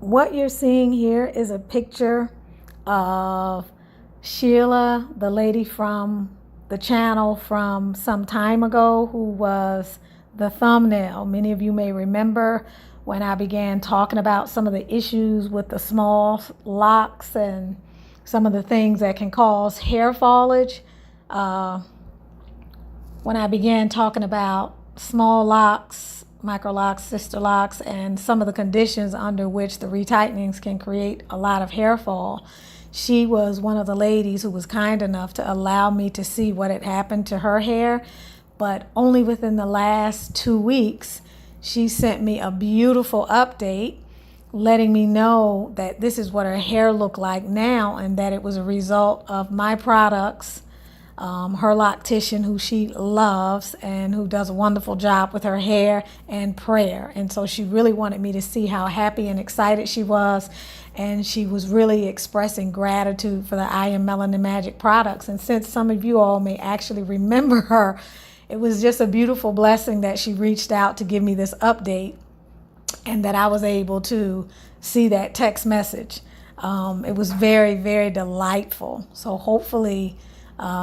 What you're seeing here is a picture of Sheila, the lady from the channel from some time ago who was the thumbnail. Many of you may remember when I began talking about some of the issues with the small locks and some of the things that can cause hair foliage. When I began talking about small locks, Microlocks, Sisterlocks, and some of the conditions under which the retightenings can create a lot of hair fall. She was one of the ladies who was kind enough to allow me to see what had happened to her hair, but only within the last 2 weeks, she sent me a beautiful update letting me know that this is what her hair looked like now and that it was a result of my products. Her loctician, who she loves and who does a wonderful job with her hair, and prayer. And so she really wanted me to see how happy and excited she was. And she was really expressing gratitude for the I Am Melanin Magic products. And since some of you all may actually remember her, it was just a beautiful blessing that she reached out to give me this update and that I was able to see that text message. It was very, very delightful. So hopefully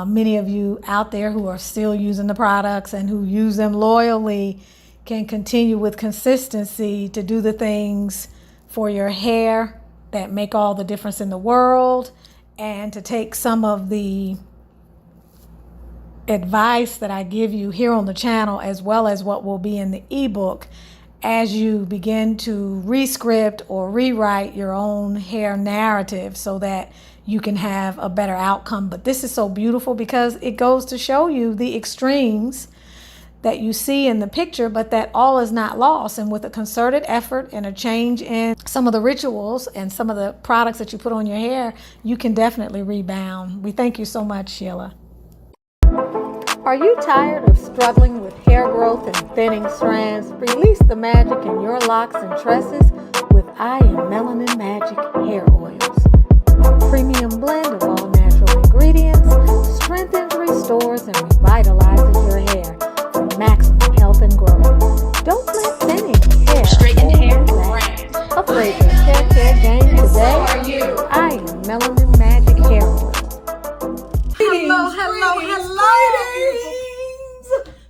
many of you out there who are still using the products and who use them loyally can continue with consistency to do the things for your hair that make all the difference in the world, and to take some of the advice that I give you here on the channel as well as what will be in the ebook as you begin to rescript or rewrite your own hair narrative so that you can have a better outcome. But this is so beautiful because it goes to show you the extremes that you see in the picture, but that all is not lost. And with a concerted effort and a change in some of the rituals and some of the products that you put on your hair, you can definitely rebound. We thank you so much, Sheila. Are you tired of struggling with hair growth and thinning strands? Release the magic in your locks and tresses with I Am Melanin Magic hair oils. A premium blend of all natural ingredients strengthens, restores, and revitalizes your hair for maximum health and growth. Don't let thinning hair straightened hair brand. Upgrade your hair care game today. I Am Melanin Magic hair oils. Hello,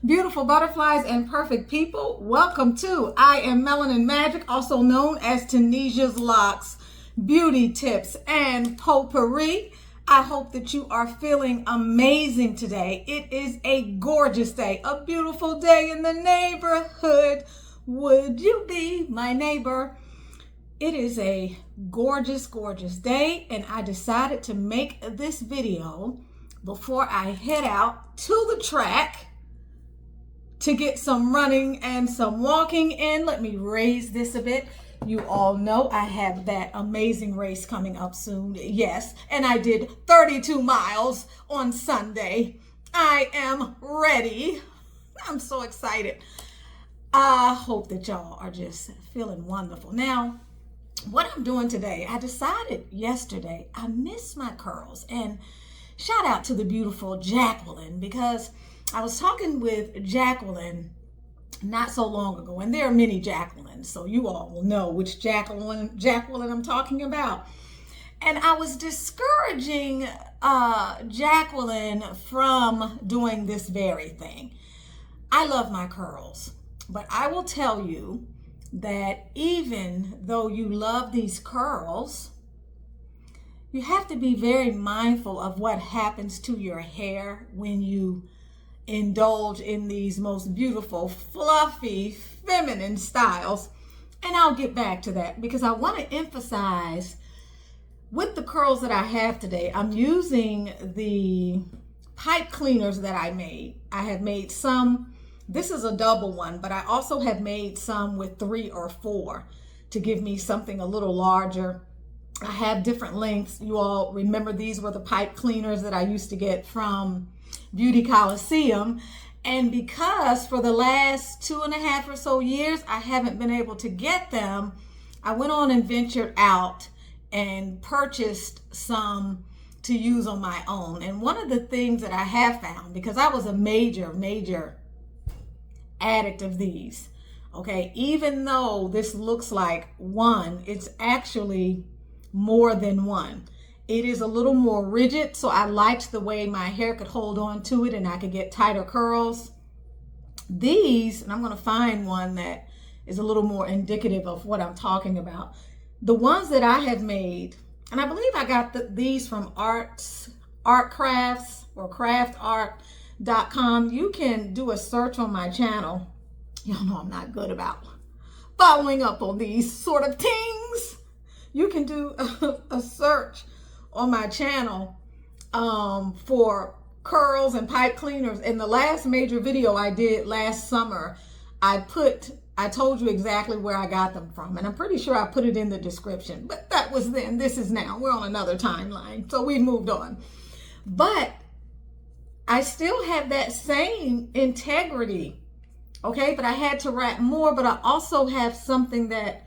beautiful butterflies and perfect people. Welcome to I Am Melanin Magic, also known as Tunisia's Locks, beauty tips and potpourri. I hope that you are feeling amazing today. It is a gorgeous day, a beautiful day in the neighborhood. Would you be my neighbor? It is a gorgeous, gorgeous day, and I decided to make this video before I head out to the track to get some running and some walking in. Let me raise this a bit. You all know I have that amazing race coming up soon. Yes, and I did 32 miles on Sunday. I am ready. I'm so excited. I hope that y'all are just feeling wonderful. Now, what I'm doing today, I decided yesterday I miss my curls, and shout out to the beautiful Jacqueline, because I was talking with Jacqueline not so long ago, and there are many Jacquelines, so you all will know which Jacqueline I'm talking about. And I was discouraging Jacqueline from doing this very thing. I love my curls, but I will tell you that even though you love these curls, you have to be very mindful of what happens to your hair when you indulge in these most beautiful, fluffy, feminine styles. And I'll get back to that because I want to emphasize with the curls that I have today, I'm using the pipe cleaners that I made. I have made some, this is a double one, but I also have made some with 3 or 4 to give me something a little larger. I have different lengths. You all remember these were the pipe cleaners that I used to get from Beauty Coliseum. And because for the last 2.5 or so years, I haven't been able to get them, I went on and ventured out and purchased some to use on my own. And one of the things that I have found, because I was a major addict of these, Okay, even though this looks like one, it's actually more than one. It is a little more rigid, so I liked the way my hair could hold on to it and I could get tighter curls. These, and I'm going to find one that is a little more indicative of what I'm talking about. The ones that I have made, and I believe I got these from Art Crafts or craftart.com. You can do a search on my channel. Y'all know I'm not good about following up on these sort of things. You can do a search on my channel for curls and pipe cleaners. In the last major video I did last summer, I told you exactly where I got them from, and I'm pretty sure I put it in the description, but that was then. This is now. We're on another timeline, so we've moved on. But I still have that same integrity, okay? But I had to wrap more, but I also have something that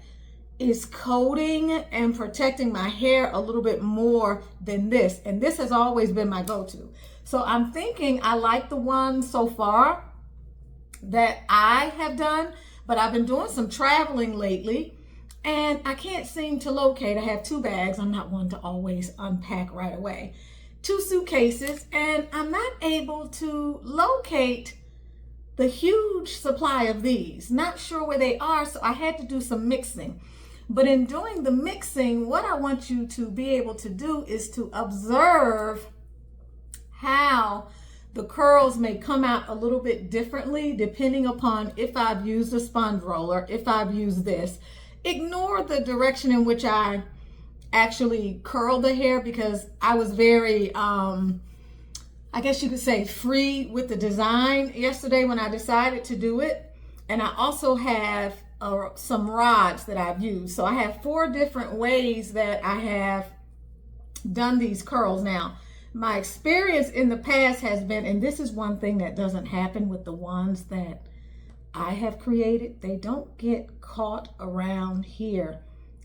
is coating and protecting my hair a little bit more than this, and this has always been my go-to. So I'm thinking I like the one so far that I have done, but I've been doing some traveling lately and I can't seem to locate. I have 2 bags. I'm not one to always unpack right away. 2 suitcases, and I'm not able to locate the huge supply of these. Not sure where they are, so I had to do some mixing. But in doing the mixing, what I want you to be able to do is to observe how the curls may come out a little bit differently depending upon if I've used a sponge roller, if I've used this. Ignore the direction in which I actually curl the hair, because I was very, I guess you could say, free with the design yesterday when I decided to do it. And I also have some rods that I've used. So I have 4 different ways that I have done these curls. Now, my experience in the past has been, and this is one thing that doesn't happen with the ones that I have created, they don't get caught around here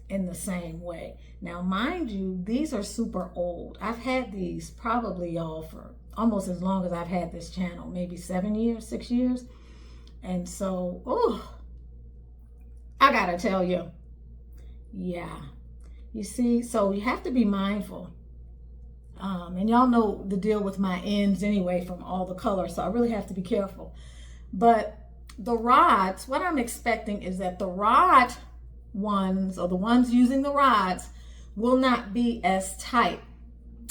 in the same way. Now, mind you, these are super old. I've had these probably, y'all, for almost as long as I've had this channel, maybe 7 years, 6 years. And so, oh, I gotta tell you, yeah, you see, so you have to be mindful. And y'all know the deal with my ends anyway from all the color, so I really have to be careful. But the rods, what I'm expecting is that the rod ones, or the ones using the rods, will not be as tight.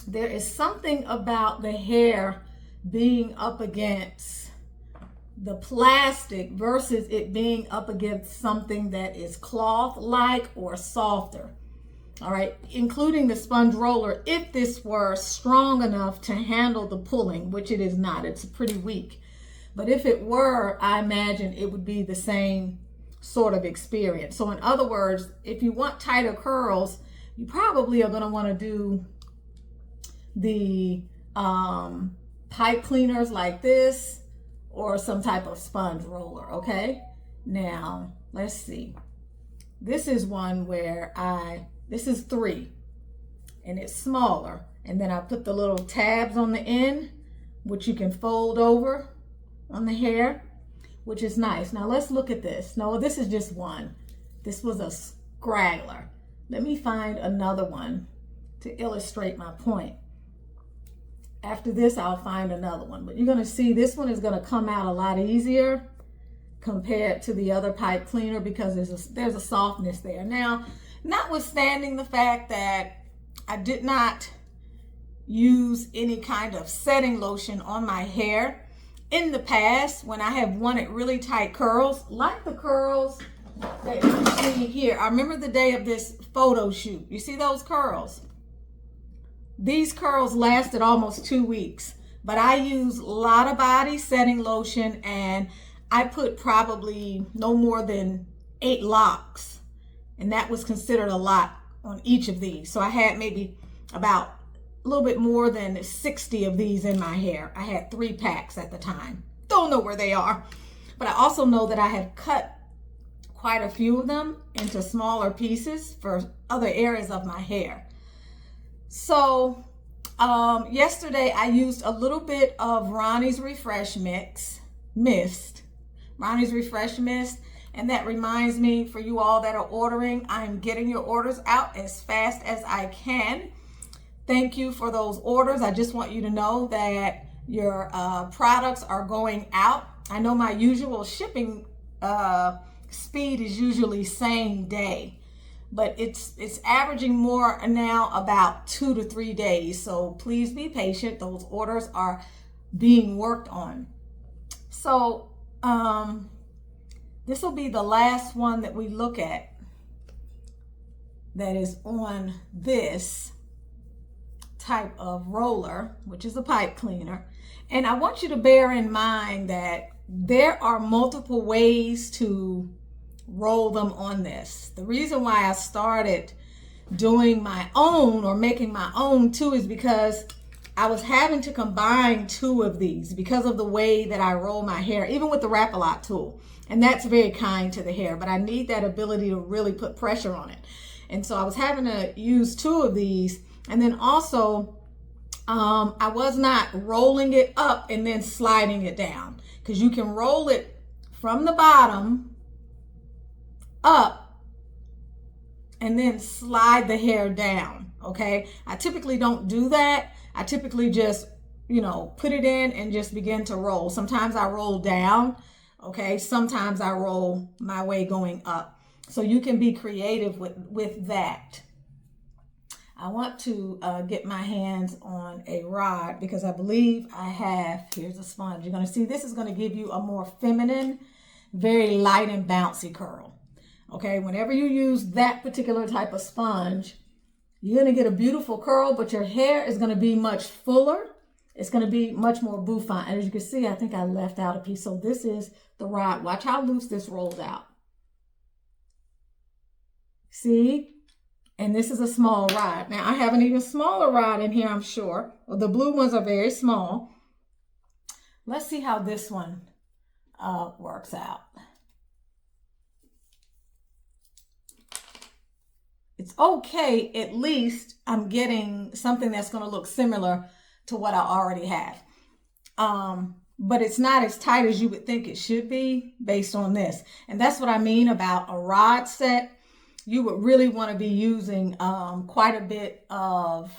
There is something about the hair being up against the plastic versus it being up against something that is cloth-like or softer. All right, including the sponge roller, if this were strong enough to handle the pulling, which it is not, it's pretty weak. But if it were, I imagine it would be the same sort of experience. So in other words, if you want tighter curls, you probably are going to want to do the pipe cleaners like this, or some type of sponge roller, okay? Now, let's see. This is one where this is 3, and it's smaller. And then I put the little tabs on the end, which you can fold over on the hair, which is nice. Now let's look at this. No, this is just one. This was a scraggler. Let me find another one to illustrate my point. After this, I'll find another one, but you're gonna see this one is gonna come out a lot easier compared to the other pipe cleaner, because there's a softness there. Now, notwithstanding the fact that I did not use any kind of setting lotion on my hair in the past, when I have wanted really tight curls, like the curls that you see here. I remember the day of this photo shoot. You see those curls? These curls lasted almost 2 weeks, but I used a lot of body setting lotion, and I put probably no more than 8 locks, and that was considered a lot on each of these. So I had maybe about a little bit more than 60 of these in my hair. I had 3 packs at the time. Don't know where they are, but I also know that I had cut quite a few of them into smaller pieces for other areas of my hair. So yesterday I used a little bit of Ronnie's Refresh Mist, And that reminds me, for you all that are ordering, I'm getting your orders out as fast as I can. Thank you for those orders. I just want you to know that your products are going out. I know my usual shipping speed is usually same day, but it's averaging more now about 2 to 3 days. So please be patient. Those orders are being worked on. So this will be the last one that we look at that is on this type of roller, which is a pipe cleaner. And I want you to bear in mind that there are multiple ways to roll them on this. The reason why I started doing my own or making my own too is because I was having to combine 2 of these because of the way that I roll my hair, even with the Wrap-A-Lot tool. And that's very kind to the hair, but I need that ability to really put pressure on it. And so I was having to use 2 of these. And then also, I was not rolling it up and then sliding it down, because you can roll it from the bottom up and then slide the hair down. Okay. I typically don't do that. I typically just, put it in and just begin to roll. Sometimes I roll down. Okay. Sometimes I roll my way going up. So you can be creative with that. I want to get my hands on a rod because I believe I have, here's a sponge. You're going to see this is going to give you a more feminine, very light and bouncy curl. Okay, whenever you use that particular type of sponge, you're going to get a beautiful curl, but your hair is going to be much fuller. It's going to be much more bouffant. And as you can see, I think I left out a piece. So this is the rod. Watch how loose this rolls out. See? And this is a small rod. Now, I have an even smaller rod in here, I'm sure. Well, the blue ones are very small. Let's see how this one works out. It's okay. At least I'm getting something that's going to look similar to what I already have. But it's not as tight as you would think it should be based on this. And that's what I mean about a rod set. You would really want to be using quite a bit of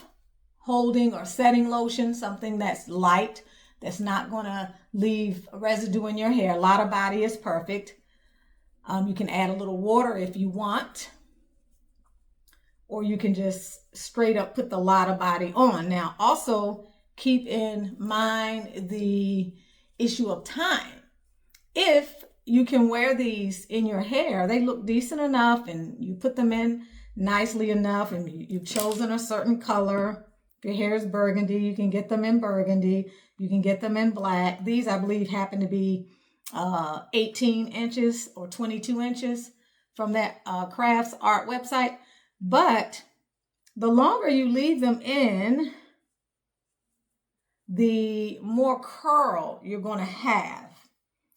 holding or setting lotion, something that's light, that's not going to leave residue in your hair. A lot of body is perfect. You can add a little water if you want, or you can just straight up put the lot of body on. Now, also keep in mind the issue of time. If you can wear these in your hair, they look decent enough and you put them in nicely enough and you've chosen a certain color. If your hair is burgundy, you can get them in burgundy. You can get them in black. These, I believe, happen to be 18 inches or 22 inches from that Crafts Art website. But the longer you leave them in, the more curl you're going to have.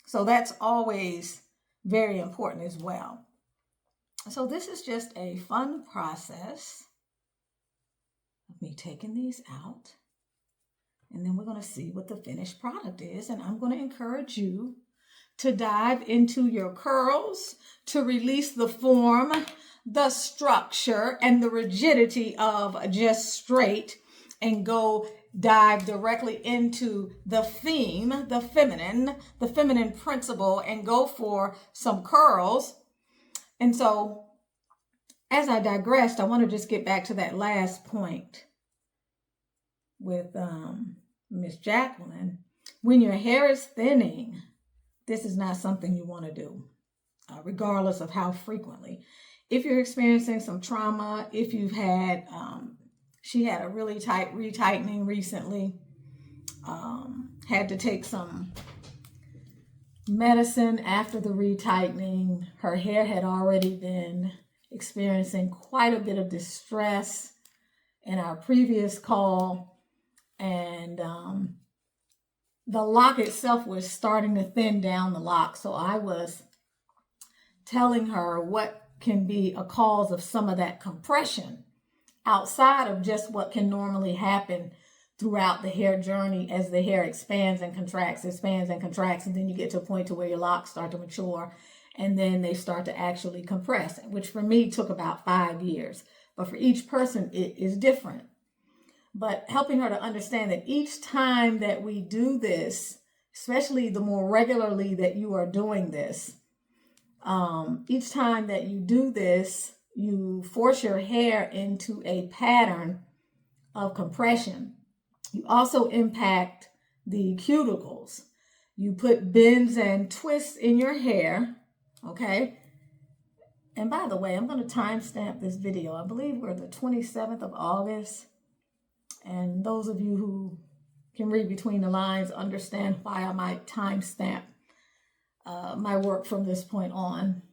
So that's always very important as well. So this is just a fun process of me taking these out. And then we're going to see what the finished product is. And I'm going to encourage you to dive into your curls, to release the form, the structure, and the rigidity of just straight, and go dive directly into the theme, the feminine principle, and go for some curls. And so as I digressed, I want to just get back to that last point with Miss Jacqueline. When your hair is thinning, this is not something you want to do, regardless of how frequently. If you're experiencing some trauma, if you've had she had a really tight retightening recently, had to take some medicine after the retightening. Her hair had already been experiencing quite a bit of distress in our previous call, and the lock itself was starting to thin down the lock. So I was telling her what can be a cause of some of that compression outside of just what can normally happen throughout the hair journey as the hair expands and contracts, and then you get to a point to where your locks start to mature and then they start to actually compress, which for me took about 5 years. But for each person, it is different. But helping her to understand that each time that we do this, especially the more regularly that you are doing this, each time that you do this, you force your hair into a pattern of compression. You also impact the cuticles. You put bends and twists in your hair, okay? And by the way, I'm going to timestamp this video. I believe we're the 27th of August. And those of you who can read between the lines understand why I might timestamp my work from this point on.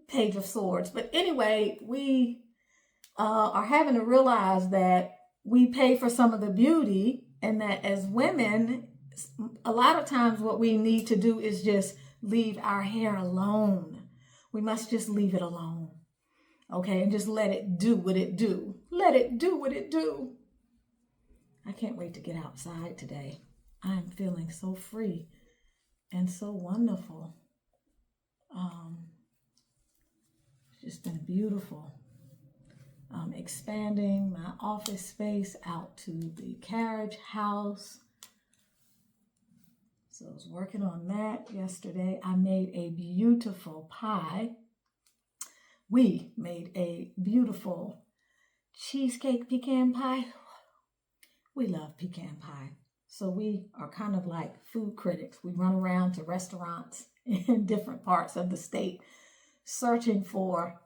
Page of Swords. But anyway, we are having to realize that we pay for some of the beauty, and that as women, a lot of times what we need to do is just leave our hair alone. We must just leave it alone. Okay, and just let it do what it do. Let it do what it do. I can't wait to get outside today. I'm feeling so free and so wonderful. It's just been beautiful. Expanding my office space out to the carriage house. So I was working on that yesterday. I made a beautiful pie. We made a beautiful cheesecake pecan pie. We love pecan pie. So we are kind of like food critics. We run around to restaurants in different parts of the state searching for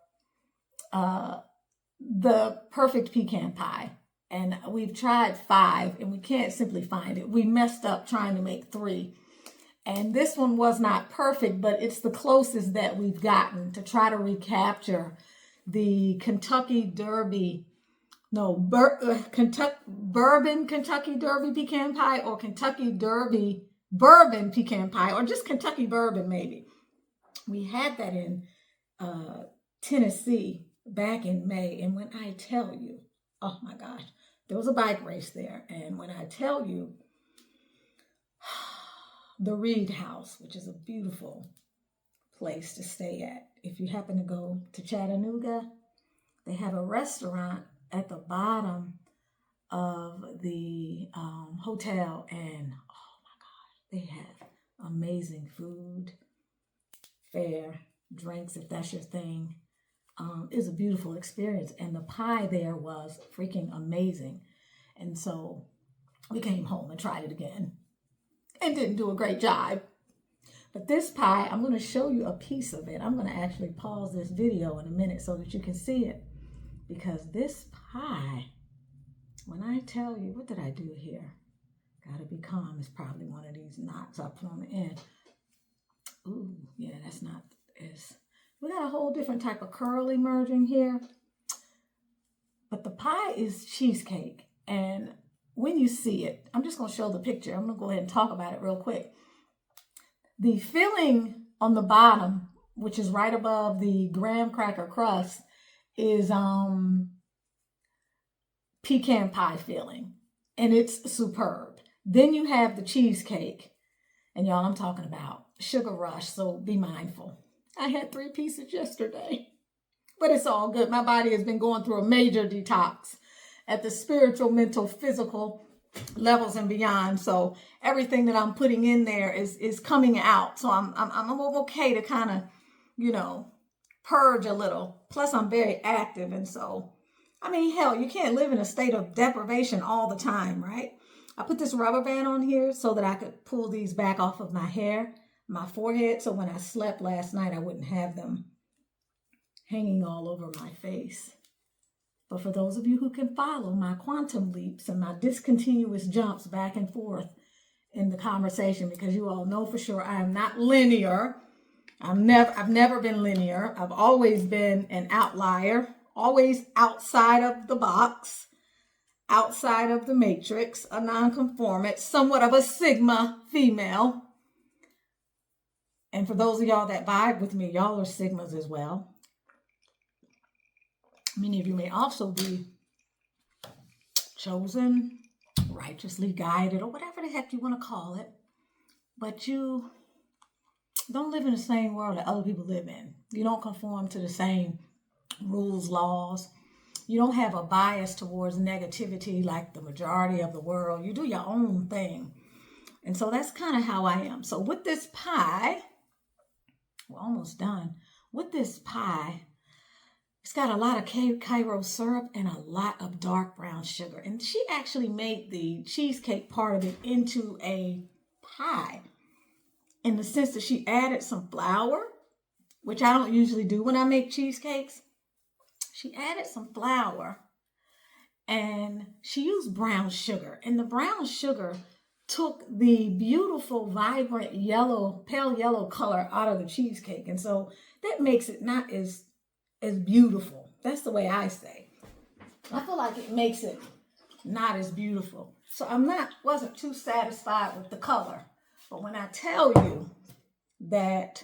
the perfect pecan pie. And we've tried 5 and we can't simply find it. We messed up trying to make 3. And this one was not perfect, but it's the closest that we've gotten to try to recapture the Kentucky Derby, Bourbon Kentucky Derby pecan pie, or Kentucky Derby Bourbon pecan pie, or just Kentucky Bourbon maybe. We had that in Tennessee back in May, and when I tell you, oh my gosh, there was a bike race there, and when I tell you, the Reed House, which is a beautiful place to stay at. If you happen to go to Chattanooga, they have a restaurant at the bottom of the hotel, and oh my God, they have amazing food, fare, drinks, if that's your thing. It's a beautiful experience, and the pie there was freaking amazing. And so we came home and tried it again and didn't do a great job. But this pie, I'm going to show you a piece of it. I'm going to actually pause this video in a minute so that you can see it. Because this pie, when I tell you, what did I do here? Gotta be calm. It's probably one of these knots I put on the end. Ooh, yeah, that's not as... We got a whole different type of curl emerging here. But the pie is cheesecake. And when you see it, I'm just going to show the picture. I'm going to go ahead and talk about it real quick. The filling on the bottom, which is right above the graham cracker crust, is pecan pie filling. And it's superb. Then you have the cheesecake. And y'all, I'm talking about sugar rush, so be mindful. I had 3 pieces yesterday. But it's all good. My body has been going through a major detox at the spiritual, mental, physical levels and beyond. So everything that I'm putting in there is coming out. So I'm okay to kind of, you know, purge a little. Plus I'm very active. And so, I mean, hell, you can't live in a state of deprivation all the time, right? I put this rubber band on here so that I could pull these back off of my hair, my forehead. So when I slept last night, I wouldn't have them hanging all over my face. But for those of you who can follow my quantum leaps and my discontinuous jumps back and forth in the conversation, because you all know for sure I am not linear. I've never been linear. I've always been an outlier, always outside of the box, outside of the matrix, a nonconformist, somewhat of a Sigma female. And for those of y'all that vibe with me, y'all are Sigmas as well. Many of you may also be chosen, righteously guided, or whatever the heck you want to call it. But you don't live in the same world that other people live in. You don't conform to the same rules, laws. You don't have a bias towards negativity like the majority of the world. You do your own thing. And so that's kind of how I am. So with this pie, we're almost done. With this pie, it's got a lot of Cairo syrup and a lot of dark brown sugar. And she actually made the cheesecake part of it into a pie in the sense that she added some flour, which I don't usually do when I make cheesecakes. She added some flour and she used brown sugar. And the brown sugar took the beautiful, vibrant yellow, pale yellow color out of the cheesecake. And so that makes it not as beautiful. That's the way I say. I feel like it makes it not as beautiful. So wasn't too satisfied with the color. But when I tell you that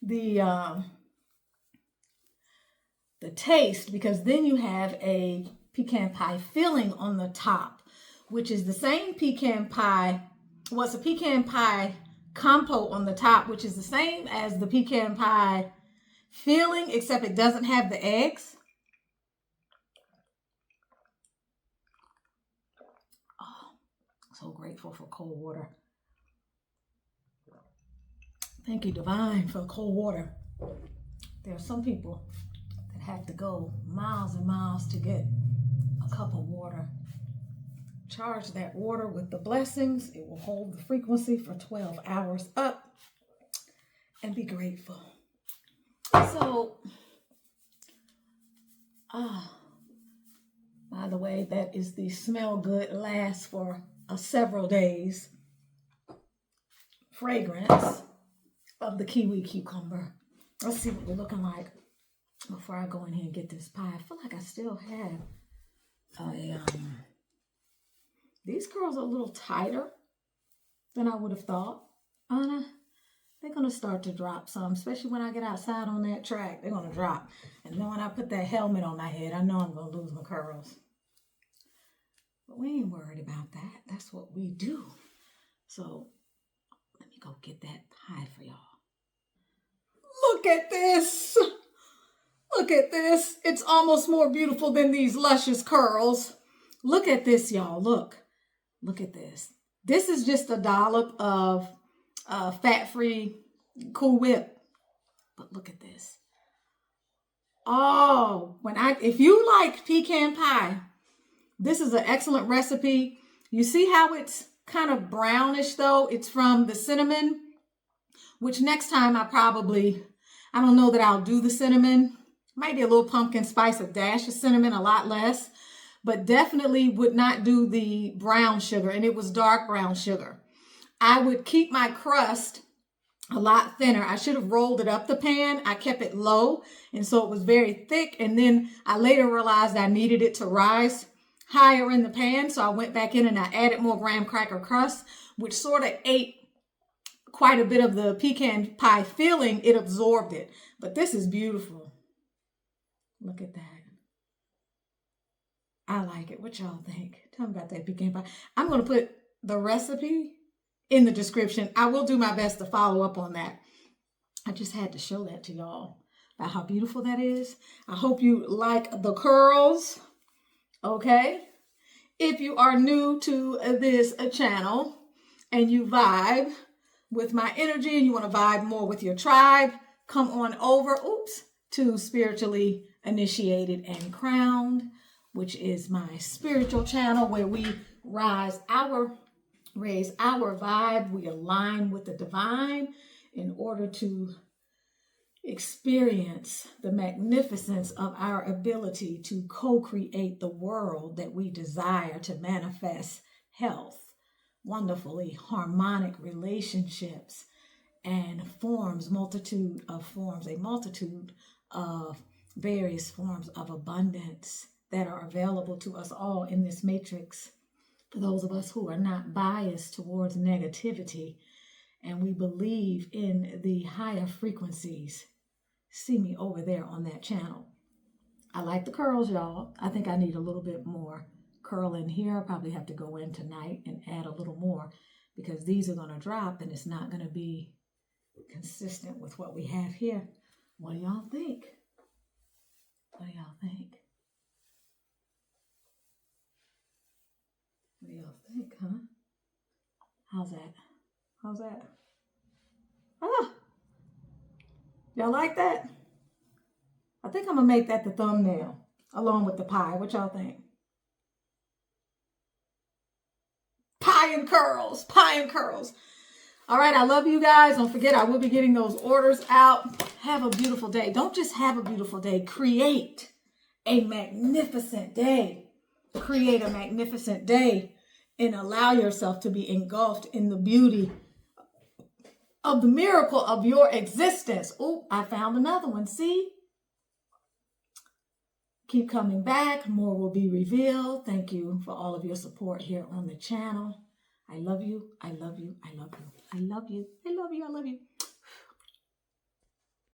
the taste, because then you have a pecan pie filling on the top, which is the same pecan pie. Well, it's a pecan pie compote on the top, which is the same as the pecan pie filling, except it doesn't have the eggs. Oh, so grateful for cold water. Thank you, Divine, for the cold water. There are some people that have to go miles and miles to get a cup of water. Charge that water with the blessings. It will hold the frequency for 12 hours up, and be grateful. So, by the way, that is the smell good, lasts for several days fragrance of the kiwi cucumber. Let's see what we're looking like before I go in here and get this pie. I feel like I still have these curls are a little tighter than I would have thought. Anna, they're going to start to drop some, especially when I get outside on that track. They're going to drop. And then when I put that helmet on my head, I know I'm going to lose my curls. But we ain't worried about that. That's what we do. So let me go get that pie for y'all. Look at this. Look at this. It's almost more beautiful than these luscious curls. Look at this, y'all. Look at this. This is just a dollop of fat-free Cool Whip. But look at this. Oh, if you like pecan pie, this is an excellent recipe. You see how it's kind of brownish though? It's from the cinnamon, which next time I don't know that I'll do the cinnamon. Maybe a little pumpkin spice, a dash of cinnamon, a lot less, but definitely would not do the brown sugar. And it was dark brown sugar. I would keep my crust a lot thinner. I should have rolled it up the pan. I kept it low, and so it was very thick. And then I later realized I needed it to rise higher in the pan. So I went back in and I added more graham cracker crust, which sort of ate quite a bit of the pecan pie filling. It absorbed it. But this is beautiful. Look at that. I like it. What y'all think? Tell me about that pecan pie. I'm going to put the recipe in the description. I will do my best to follow up on that. I just had to show that to y'all about how beautiful that is. I hope you like the curls. Okay. If you are new to this channel and you vibe with my energy and you want to vibe more with your tribe, come on over, to Spiritually Initiated and Crowned, which is my spiritual channel where we raise our vibe. We align with the divine in order to experience the magnificence of our ability to co-create the world that we desire, to manifest health, wonderfully harmonic relationships, and a multitude of various forms of abundance that are available to us all in this matrix. For those of us who are not biased towards negativity and we believe in the higher frequencies, see me over there on that channel. I like the curls, y'all. I think I need a little bit more curl in here. I'll probably have to go in tonight and add a little more because these are going to drop and it's not going to be consistent with what we have here. What do y'all think? What do y'all think? What do y'all think, huh? How's that? How's that? Ah! Y'all like that? I think I'm going to make that the thumbnail along with the pie. What y'all think? Pie and curls. Pie and curls. All right, I love you guys. Don't forget, I will be getting those orders out. Have a beautiful day. Don't just have a beautiful day. Create a magnificent day. Create a magnificent day and allow yourself to be engulfed in the beauty of the miracle of your existence. Oh, I found another one. See? Keep coming back. More will be revealed. Thank you for all of your support here on the channel. I love you. I love you. I love you. I love you. I love you. I love you.